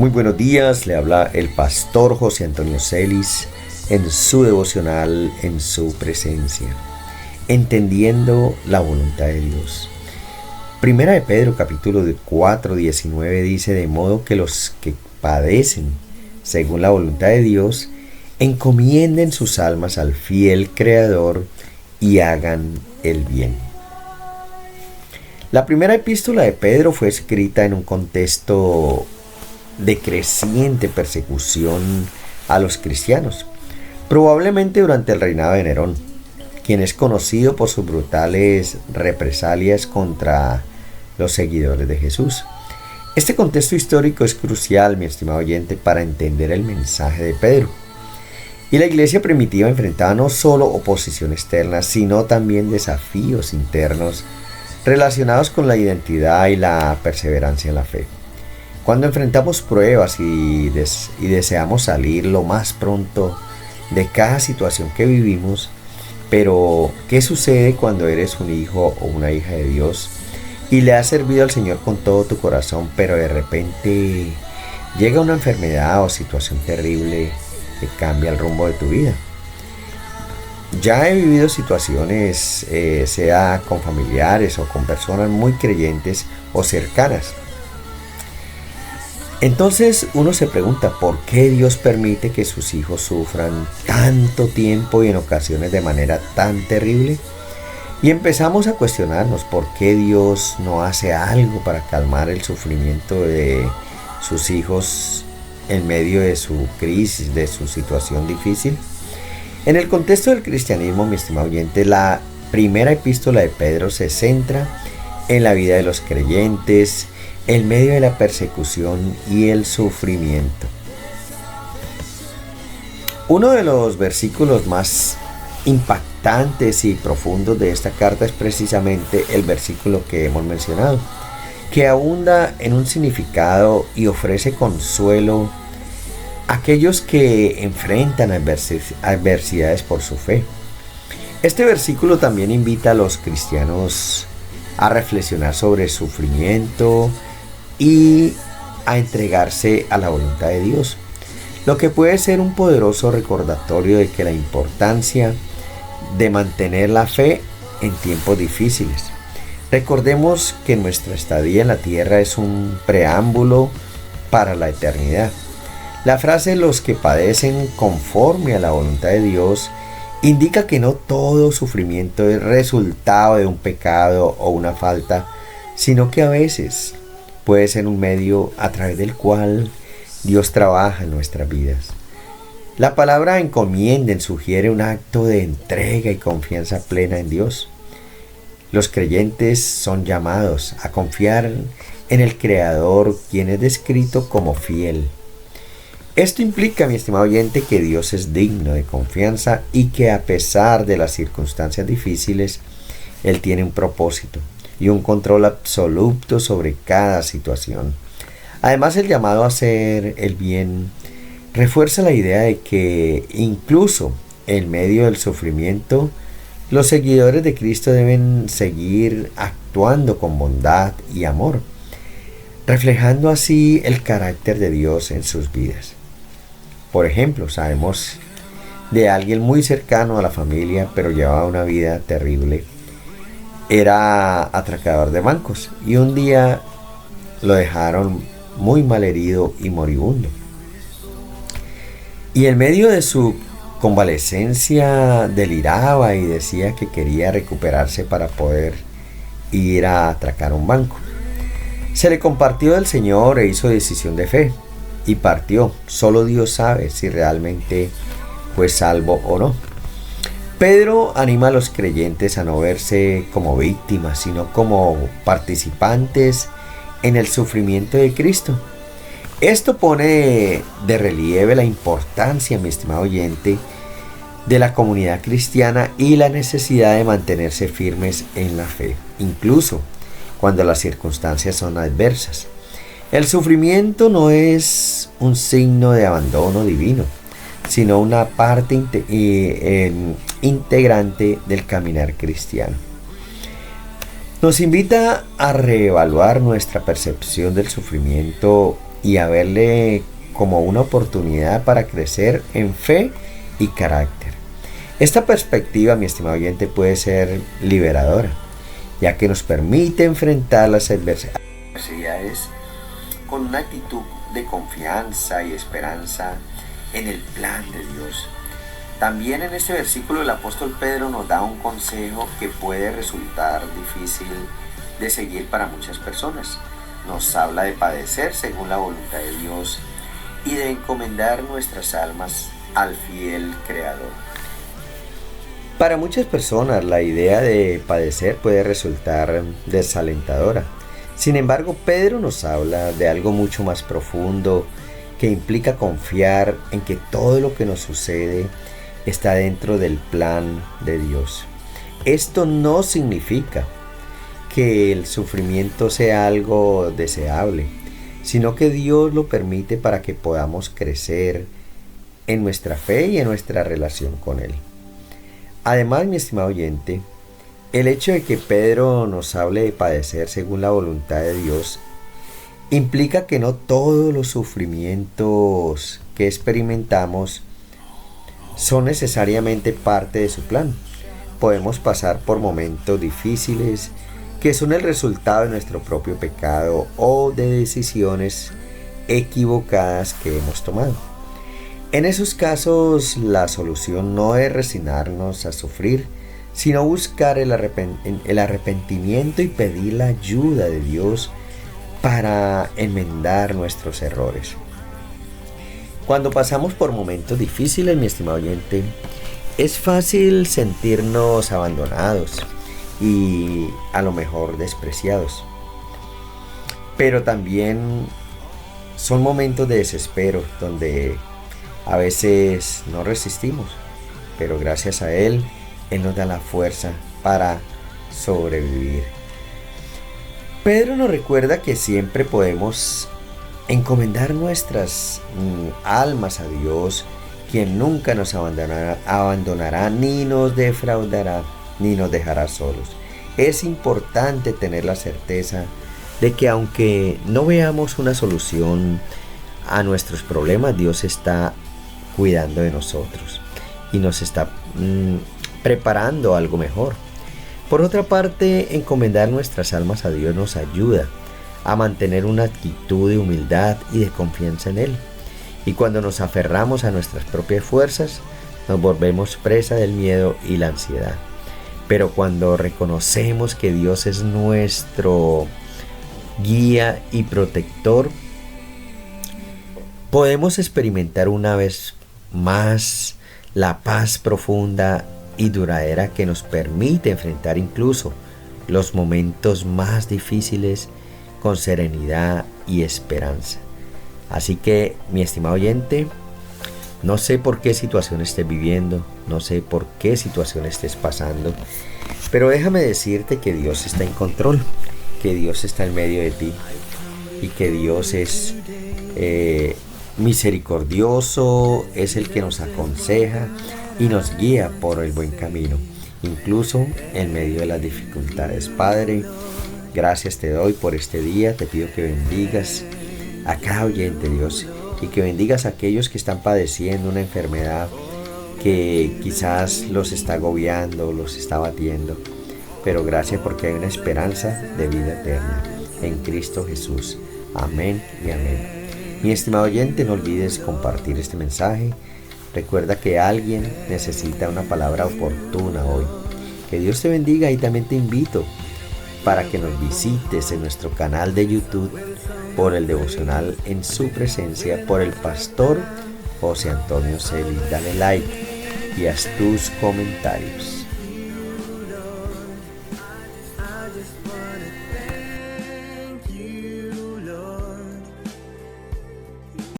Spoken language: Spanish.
Muy buenos días, le habla el pastor José Antonio Celis en su devocional En su presencia, entendiendo la voluntad de Dios. Primera de Pedro capítulo 4, 19 dice: de modo que los que padecen según la voluntad de Dios encomienden sus almas al fiel Creador y hagan el bien. La primera epístola de Pedro fue escrita en un contexto de creciente persecución a los cristianos, probablemente durante el reinado de Nerón, quien es conocido por sus brutales represalias contra los seguidores de Jesús. Este contexto histórico es crucial, mi estimado oyente, para entender el mensaje de Pedro. Y la iglesia primitiva enfrentaba no solo oposición externa, sino también desafíos internos relacionados con la identidad y la perseverancia en la fe. Cuando enfrentamos pruebas y deseamos salir lo más pronto de cada situación que vivimos, pero ¿qué sucede cuando eres un hijo o una hija de Dios y le has servido al Señor con todo tu corazón, pero de repente llega una enfermedad o situación terrible que cambia el rumbo de tu vida? Ya he vivido situaciones, sea con familiares o con personas muy creyentes o cercanas. Entonces uno se pregunta, ¿por qué Dios permite que sus hijos sufran tanto tiempo y en ocasiones de manera tan terrible? Y empezamos a cuestionarnos por qué Dios no hace algo para calmar el sufrimiento de sus hijos en medio de su crisis, de su situación difícil. En el contexto del cristianismo, mi estimado oyente, la primera epístola de Pedro se centra en la vida de los creyentes en medio de la persecución y el sufrimiento. Uno de los versículos más impactantes y profundos de esta carta es precisamente el versículo que hemos mencionado, que abunda en un significado y ofrece consuelo a aquellos que enfrentan adversidades por su fe. Este versículo también invita a los cristianos a reflexionar sobre el sufrimiento y a entregarse a la voluntad de Dios, lo que puede ser un poderoso recordatorio de que la importancia de mantener la fe en tiempos difíciles. Recordemos que nuestra estadía en la tierra es un preámbulo para la eternidad. La frase "los que padecen conforme a la voluntad de Dios" indica que no todo sufrimiento es resultado de un pecado o una falta, sino que a veces puede ser un medio a través del cual Dios trabaja en nuestras vidas. La palabra encomienden sugiere un acto de entrega y confianza plena en Dios. Los creyentes son llamados a confiar en el Creador, quien es descrito como fiel. Esto implica, mi estimado oyente, que Dios es digno de confianza y que a pesar de las circunstancias difíciles, Él tiene un propósito y un control absoluto sobre cada situación. Además, el llamado a hacer el bien refuerza la idea de que incluso en medio del sufrimiento, los seguidores de Cristo deben seguir actuando con bondad y amor, reflejando así el carácter de Dios en sus vidas. Por ejemplo, sabemos de alguien muy cercano a la familia, pero llevaba una vida terrible. Era atracador de bancos y un día lo dejaron muy mal herido y moribundo. Y en medio de su convalecencia deliraba y decía que quería recuperarse para poder ir a atracar un banco. Se le compartió del Señor e hizo decisión de fe y partió. Solo Dios sabe si realmente fue salvo o no. Pedro anima a los creyentes a no verse como víctimas, sino como participantes en el sufrimiento de Cristo. Esto pone de relieve la importancia, mi estimado oyente, de la comunidad cristiana y la necesidad de mantenerse firmes en la fe, incluso cuando las circunstancias son adversas. El sufrimiento no es un signo de abandono divino, sino una parte integrante del caminar cristiano. Nos invita a reevaluar nuestra percepción del sufrimiento y a verle como una oportunidad para crecer en fe y carácter. Esta perspectiva, mi estimado oyente, puede ser liberadora, ya que nos permite enfrentar las adversidades con una actitud de confianza y esperanza en el plan de Dios. También en este versículo el apóstol Pedro nos da un consejo que puede resultar difícil de seguir para muchas personas. Nos habla de padecer según la voluntad de Dios y de encomendar nuestras almas al fiel Creador. Para muchas personas la idea de padecer puede resultar desalentadora. Sin embargo, Pedro nos habla de algo mucho más profundo que implica confiar en que todo lo que nos sucede está dentro del plan de Dios. Esto no significa que el sufrimiento sea algo deseable, sino que Dios lo permite para que podamos crecer en nuestra fe y en nuestra relación con Él. Además, mi estimado oyente, el hecho de que Pedro nos hable de padecer según la voluntad de Dios implica que no todos los sufrimientos que experimentamos son necesariamente parte de su plan. Podemos pasar por momentos difíciles que son el resultado de nuestro propio pecado o de decisiones equivocadas que hemos tomado. En esos casos, la solución no es resignarnos a sufrir, sino buscar el arrepentimiento y pedir la ayuda de Dios para enmendar nuestros errores. Cuando pasamos por momentos difíciles, mi estimado oyente, es fácil sentirnos abandonados y a lo mejor despreciados. Pero también son momentos de desespero donde a veces no resistimos, pero gracias a Él nos da la fuerza para sobrevivir. Pedro nos recuerda que siempre podemos encomendar nuestras almas a Dios, quien nunca nos abandonará, ni nos defraudará, ni nos dejará solos. Es importante tener la certeza de que aunque no veamos una solución a nuestros problemas, Dios está cuidando de nosotros y nos está preparando algo mejor. Por otra parte, encomendar nuestras almas a Dios nos ayuda a mantener una actitud de humildad y de confianza en Él. Y cuando nos aferramos a nuestras propias fuerzas, nos volvemos presa del miedo y la ansiedad. Pero cuando reconocemos que Dios es nuestro guía y protector, podemos experimentar una vez más la paz profunda y duradera que nos permite enfrentar incluso los momentos más difíciles con serenidad y esperanza. Así que, mi estimado oyente, no sé por qué situación estés viviendo, no sé por qué situación estés pasando, pero déjame decirte que Dios está en control, que Dios está en medio de ti y que Dios es misericordioso, es el que nos aconseja y nos guía por el buen camino, incluso en medio de las dificultades. Padre, gracias te doy por este día, te pido que bendigas a cada oyente, Dios, y que bendigas a aquellos que están padeciendo una enfermedad que quizás los está agobiando, los está batiendo, pero gracias porque hay una esperanza de vida eterna en Cristo Jesús. Amén y amén. Mi estimado oyente, no olvides compartir este mensaje. Recuerda que alguien necesita una palabra oportuna hoy. Que Dios te bendiga y también te invito para que nos visites en nuestro canal de YouTube por el devocional En Su Presencia por el pastor José Antonio Celi. Dale like y haz tus comentarios.